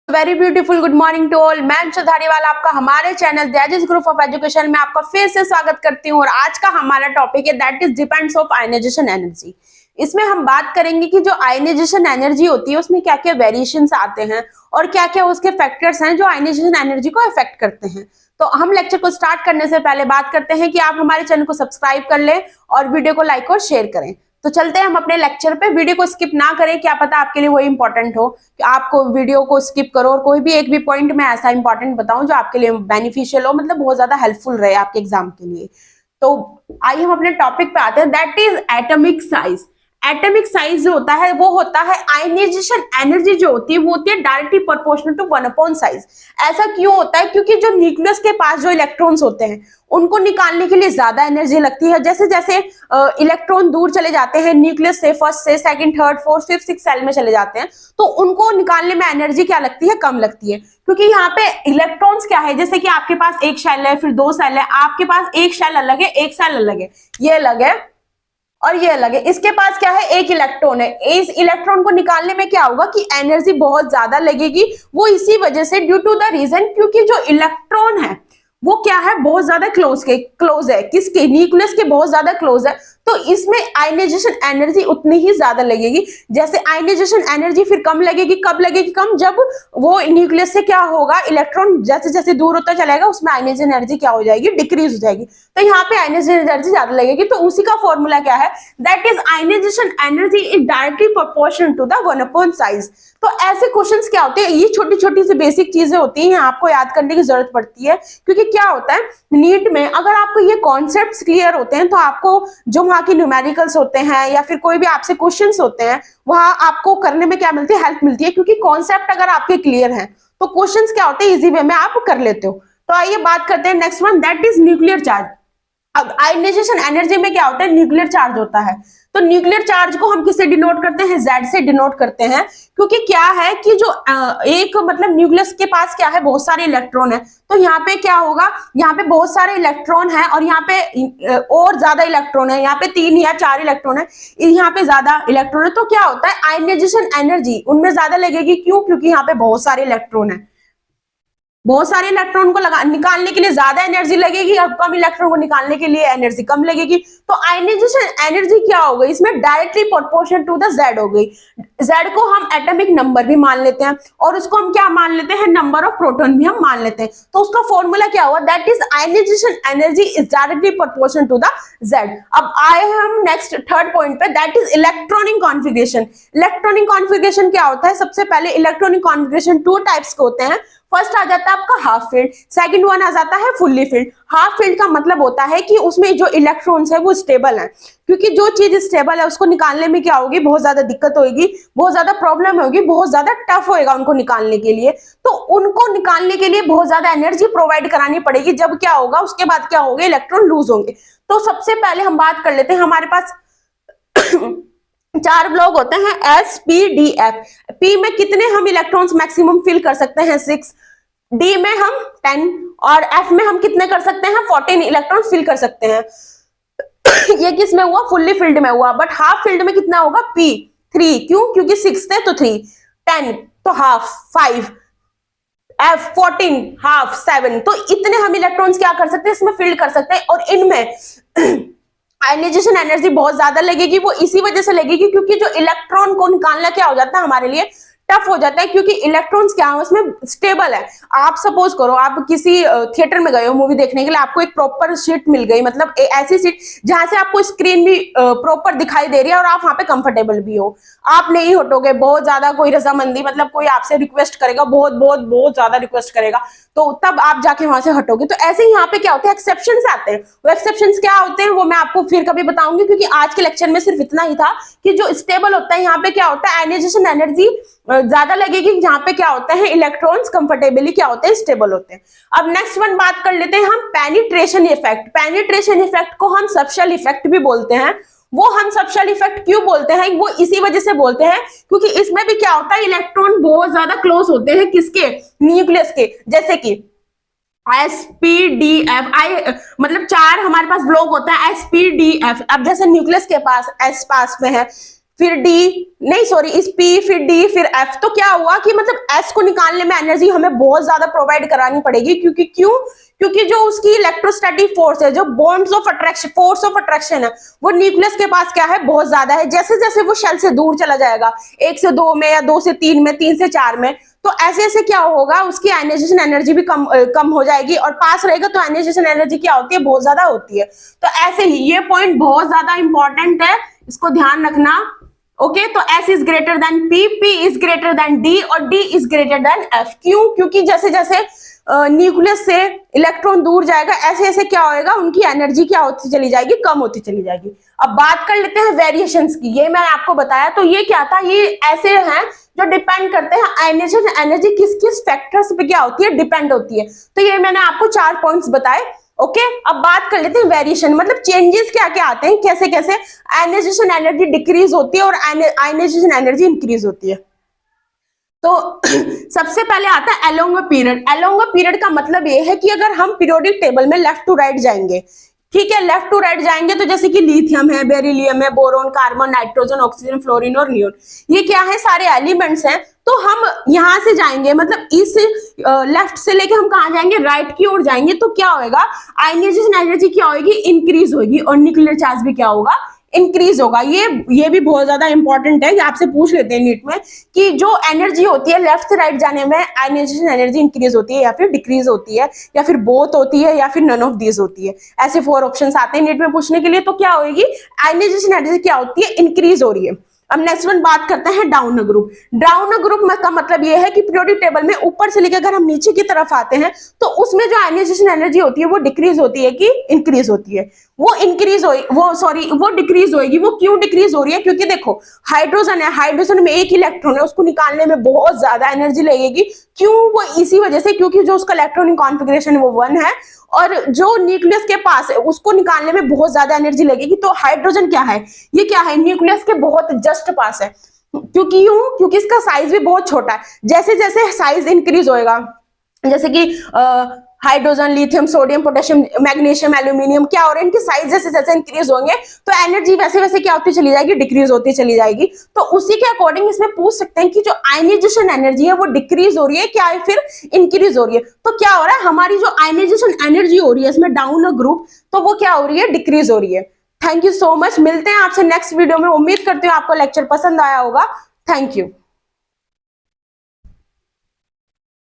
Very beautiful good morning to all. मैं धारीवाल आपका हमारे चैनल दैजिस ग्रुप ऑफ एजुकेशन में आपका फिर से स्वागत करती हूँ। और आज का हमारा टॉपिक है that is depends of ionization energy. इसमें हम बात करेंगे कि जो आयनाइजेशन एनर्जी होती है उसमें क्या क्या वेरिएशंस आते हैं और क्या क्या उसके फैक्टर्स हैं जो आयनाइजेशन एनर्जी को अफेक्ट करते हैं। तो हम लेक्चर को स्टार्ट करने से पहले बात करते हैं कि आप हमारे चैनल को सब्सक्राइब कर लें और वीडियो को लाइक और शेयर करें। तो चलते हैं हम अपने लेक्चर पे। वीडियो को स्किप ना करें, क्या पता आपके लिए वो इंपॉर्टेंट हो कि आपको वीडियो को स्किप करो और कोई भी एक भी पॉइंट मैं ऐसा इंपॉर्टेंट बताऊं जो आपके लिए बेनिफिशियल हो, मतलब बहुत ज्यादा हेल्पफुल रहे आपके एग्जाम के लिए। तो आइए हम अपने टॉपिक पे आते हैं that is atomic size. Atomic size जो होता है वो होता है आयनाइजेशन एनर्जी जो होती है वो होती है डायरेक्टली प्रोपोर्शनल टू 1 साइज। ऐसा क्यों होता है? क्योंकि जो न्यूक्लियस के पास जो इलेक्ट्रॉन्स होते हैं उनको निकालने के लिए ज्यादा एनर्जी लगती है। जैसे जैसे इलेक्ट्रॉन दूर चले जाते हैं न्यूक्लियस से, फर्स्ट से second third fourth fifth six cell में चले जाते हैं, तो उनको निकालने में एनर्जी क्या लगती है? कम लगती है। क्योंकि यहाँ पे इलेक्ट्रॉन्स क्या है, जैसे कि आपके पास एक शेल है, फिर दो शेल है, आपके पास एक शेल अलग है, एक शेल अलग है, ये अलग है और ये अलग है। इसके पास क्या है? एक इलेक्ट्रॉन है। इस इलेक्ट्रॉन को निकालने में क्या होगा कि एनर्जी बहुत ज्यादा लगेगी। वो इसी वजह से, ड्यू टू द रीजन, क्योंकि जो इलेक्ट्रॉन है वो क्या है? बहुत ज्यादा क्लोज है किसके? न्यूक्लियस के बहुत ज्यादा क्लोज है। तो इसमें आयनाइजेशन एनर्जी उतनी ही ज्यादा लगेगी। जैसे आयनाइजेशन एनर्जी फिर कम लगेगी, कब लगेगी कम? जब वो न्यूक्लियस से क्या होगा, इलेक्ट्रॉन जैसे जैसे दूर होता चलेगा उसमें आयनाइजेशन एनर्जी क्या हो जाएगी? डिक्रीज हो जाएगी। तो यहाँ पे आयनाइजेशन एनर्जी ज्यादा लगेगी। तो उसी का फॉर्मूला क्या है? That is ionization energy is directly proportional to the 1 size. तो ऐसे क्वेश्चंस क्या होते हैं? ये छोटी छोटी सी बेसिक चीजें होती हैं, आपको याद करने की जरूरत पड़ती है। क्योंकि क्या होता है नीट में, अगर आपको ये कॉन्सेप्ट्स क्लियर होते हैं तो आपको जो वहां के न्यूमेरिकल्स होते हैं या फिर कोई भी आपसे क्वेश्चंस होते हैं वहां आपको करने में क्या मिलती है? हेल्प मिलती है। क्योंकि कॉन्सेप्ट अगर आपके क्लियर हैं तो क्वेश्चंस क्या होते हैं? इजी वे में आप कर लेते हो। तो आइए बात करते हैं next one, that is nuclear charge. अब आयनाइजेशन एनर्जी में क्या होता है? न्यूक्लियर चार्ज होता है। तो न्यूक्लियर चार्ज को हम किससे डिनोट करते हैं? Z से डिनोट करते हैं। क्योंकि क्या है कि जो एक मतलब न्यूक्लियस के पास क्या है? बहुत सारे इलेक्ट्रॉन है। तो यहाँ पे क्या होगा? यहाँ पे बहुत सारे इलेक्ट्रॉन है और यहाँ पे और ज्यादा इलेक्ट्रॉन है। यहाँ पे 3 या 4 इलेक्ट्रॉन है, यहाँ पे ज्यादा इलेक्ट्रॉन है। तो क्या होता है? आयनाइजेशन एनर्जी उनमें ज्यादा लगेगी। क्यों? क्योंकि यहाँ पे बहुत सारे इलेक्ट्रॉन है। बहुत सारे इलेक्ट्रॉन को निकालने के लिए ज्यादा एनर्जी लगेगी और कम इलेक्ट्रॉन को निकालने के लिए एनर्जी कम लगेगी। तो आयनाइजेशन एनर्जी क्या हो गई इसमें? Directly proportional to the Z हो गई। Z को हम एटॉमिक नंबर भी मान लेते हैं और उसको हम क्या मान लेते हैं? नंबर ऑफ प्रोटॉन भी हम मान लेते हैं। तो उसका फॉर्मूला क्या हुआ? That is ionization energy is directly proportional to the Z। अब आए हम नेक्स्ट थर्ड पॉइंट पे, that is electronic configuration. Electronic configuration क्या होता है? सबसे पहले इलेक्ट्रॉनिक कॉन्फिगरेशन 2 टाइप्स के होते हैं। फर्स्ट आ जाता है आपका हाफ फील्ड, सेकंड वन आ जाता है फुल्ली फील्ड। हाफ फील्ड का मतलब होता है कि उसमें जो इलेक्ट्रॉन्स है वो स्टेबल है। क्योंकि जो चीज स्टेबल है उसको निकालने में क्या होगी? बहुत ज्यादा दिक्कत होगी, बहुत ज्यादा प्रॉब्लम होगी, बहुत ज्यादा टफ होएगा उनको निकालने के लिए। तो उनको निकालने के लिए बहुत ज्यादा एनर्जी प्रोवाइड करानी पड़ेगी। जब क्या होगा? उसके बाद क्या होगा? इलेक्ट्रॉन लूज होंगे। तो सबसे पहले हम बात कर लेते हैं, हमारे पास 4 ब्लॉक होते हैं S P D F। P में कितने हम इलेक्ट्रॉन्स मैक्सिमम फिल कर सकते हैं? 6। D में हम 10 और F में हम कितने कर सकते हैं? 14 इलेक्ट्रॉन्स फिल कर सकते हैं। ये किस में हुआ? फुल्ली फील्ड में हुआ। बट हाफ फील्ड में कितना होगा? P 3। क्यों? क्योंकि 6 थे तो 3, 10 तो हाफ 5, F 14 हाफ 7। तो इतने हम इलेक्ट्रॉन्स क्या कर सकते हैं? इसमें फिल कर सकते हैं। और इनमें आयनाइजेशन एनर्जी बहुत ज्यादा लगेगी। वो इसी वजह से लगेगी क्योंकि जो इलेक्ट्रॉन को निकालना क्या हो जाता है हमारे लिए? टफ हो जाता है। क्योंकि इलेक्ट्रॉन्स क्या है उसमें? स्टेबल है। आप सपोज करो आप किसी थिएटर में गए हो मूवी देखने के लिए, आपको एक प्रॉपर सीट मिल गई, मतलब ऐसी सीट जहां से आपको स्क्रीन भी प्रॉपर दिखाई दे रही है और आप वहां पे कंफर्टेबल भी हो। आप नहीं हटोगे, बहुत ज्यादा कोई रजामंदी, मतलब कोई आपसे रिक्वेस्ट करेगा, बहुत बहुत बहुत ज्यादा रिक्वेस्ट करेगा, तो तब आप जाके वहां से हटोगे। तो ऐसे ही यहाँ पे क्या होते हैं? एक्सेप्शंस आते हैं। वो एक्सेप्शंस क्या होते हैं वो मैं आपको फिर कभी बताऊंगी, क्योंकि आज के लेक्चर में सिर्फ इतना ही था कि जो स्टेबल होता है यहाँ पे क्या होता है? आयनाइजेशन एनर्जी ज्यादा लगेगी। जहां पे क्या होता है? इलेक्ट्रॉन्स कंफर्टेबली क्या होते हैं? स्टेबल होते हैं। अब नेक्स्ट वन बात कर लेते हैं हम पेनिट्रेशन इफेक्ट। पेनिट्रेशन इफेक्ट को हम सबशेल इफेक्ट भी बोलते हैं। वो हम सबशेल इफेक्ट क्यों बोलते हैं? वो इसी वजह से बोलते हैं क्योंकि इसमें भी क्या होता है? इलेक्ट्रॉन बहुत ज्यादा क्लोज होते हैं किसके? न्यूक्लियस के। जैसे कि SPDF, मतलब 4 हमारे पास ब्लॉक होता है SPDF। अब जैसे न्यूक्लियस के पास S पास में है, फिर डी, नहीं सॉरी, इस पी, फिर डी, फिर एफ। तो क्या हुआ कि मतलब एस को निकालने में एनर्जी हमें बहुत ज्यादा प्रोवाइड करानी पड़ेगी, क्योंकि क्यों, क्योंकि जो उसकी इलेक्ट्रोस्टैटिक फोर्स है, जो bonds of attraction, force of attraction है, वो न्यूक्लियस के पास क्या है, बहुत ज्यादा है। जैसे जैसे वो शेल से दूर चला जाएगा, 1 से 2 में या 2 से 3 में, 3 से 4 में, तो ऐसे ऐसे क्या होगा, उसकी आयनाइजेशन एनर्जी भी कम हो जाएगी, और पास रहेगा तो आयनाइजेशन एनर्जी क्या होती है, बहुत ज्यादा होती है। तो ऐसे ही ये पॉइंट बहुत ज्यादा इंपॉर्टेंट है, इसको ध्यान रखना। ओके, तो S is greater than P, P is greater than D और D is greater than F। क्यों, क्योंकि जैसे जैसे न्यूक्लियस से इलेक्ट्रॉन दूर जाएगा, ऐसे ऐसे क्या होएगा, उनकी एनर्जी क्या होती चली जाएगी, कम होती चली जाएगी। अब बात कर लेते हैं वेरिएशंस की। ये मैंने आपको बताया, तो ये क्या था, ये ऐसे हैं जो डिपेंड करते हैं आयनाइजेशन एनर्जी किस किस फैक्टर्स पे क्या होती है, डिपेंड होती है। तो ये मैंने आपको 4 पॉइंट्स बताए। ओके, अब बात कर लेते हैं वेरिएशन, मतलब चेंजेस क्या क्या आते हैं, कैसे कैसे आयनाइजेशन एनर्जी डिक्रीज होती है और आयनाइजेशन एनर्जी इंक्रीज होती है। तो सबसे पहले आता है along a period. Along a period का मतलब ये है कि अगर हम पीरियोडिक टेबल में लेफ्ट टू राइट जाएंगे, ठीक है, लेफ्ट टू राइट जाएंगे, तो जैसे कि लिथियम है, बेरिलियम है, boron, carbon, nitrogen, oxygen, fluorine और नियोन, ये क्या है, सारे एलिमेंट्स हैं। तो हम यहां से जाएंगे, मतलब इस लेफ्ट से लेके हम कहां जाएंगे, राइट की ओर जाएंगे, तो क्या होगा, आयनाइजेशन एनर्जी क्या होगी, इंक्रीज होगी, और न्यूक्लियर चार्ज भी क्या होगा, इंक्रीज होगा। ये भी बहुत ज्यादा इंपॉर्टेंट है, आपसे पूछ लेते हैं नीट में कि जो एनर्जी होती है लेफ्ट से राइट जाने में, आयनाइजेशन एनर्जी इंक्रीज होती है या फिर डिक्रीज होती है, या फिर बोथ होती है, या फिर नन ऑफ दीज होती है। ऐसे 4 ऑप्शंस आते हैं नीट में पूछने के लिए। तो क्या होगी, आयनाइजेशन एनर्जी क्या होती है, इंक्रीज हो रही है। अब नेक्स्ट वन बात करते हैं down a group. Down a group का मतलब ये है कि पीरियोडिक टेबल में ऊपर से लेकर अगर हम नीचे की तरफ आते हैं, तो उसमें जो आयनाइजेशन एनर्जी होती है वो डिक्रीज होती है कि इंक्रीज होती है, वो डिक्रीज होगी। वो क्यों डिक्रीज हो रही है, क्योंकि देखो हाइड्रोजन है, हाइड्रोजन में एक इलेक्ट्रॉन है, उसको निकालने में बहुत ज्यादा एनर्जी लगेगी। क्यों, वो इसी वजह से, क्योंकि जो उसका इलेक्ट्रॉनिक कॉन्फ़िगरेशन है वो 1 है, और जो न्यूक्लियस के पास है उसको निकालने में बहुत ज्यादा एनर्जी लगेगी। तो हाइड्रोजन क्या है, ये क्या है, न्यूक्लियस के बहुत जस्ट पास है। क्योंकि इसका साइज भी बहुत छोटा है। जैसे जैसे साइज इंक्रीज होएगा, जैसे कि hydrogen, lithium, sodium, potassium, magnesium, aluminium, क्या हो रहा है, इनकी साइज जैसे जैसे इंक्रीज होंगे तो एनर्जी वैसे वैसे क्या होती चली जाएगी, डिक्रीज होती चली जाएगी। तो उसी के अकॉर्डिंग इसमें पूछ सकते हैं कि जो आयनाइजेशन एनर्जी है वो डिक्रीज हो रही है क्या, फिर इंक्रीज हो रही है। तो क्या हो रहा है, हमारी जो आयनाइजेशन एनर्जी हो रही है इसमें डाउन अ ग्रुप, तो वो क्या हो रही है, डिक्रीज हो रही है। थैंक यू सो मच, मिलते हैं आपसे नेक्स्ट वीडियो में। उम्मीद करती हूँ आपको लेक्चर पसंद आया होगा। Thank you.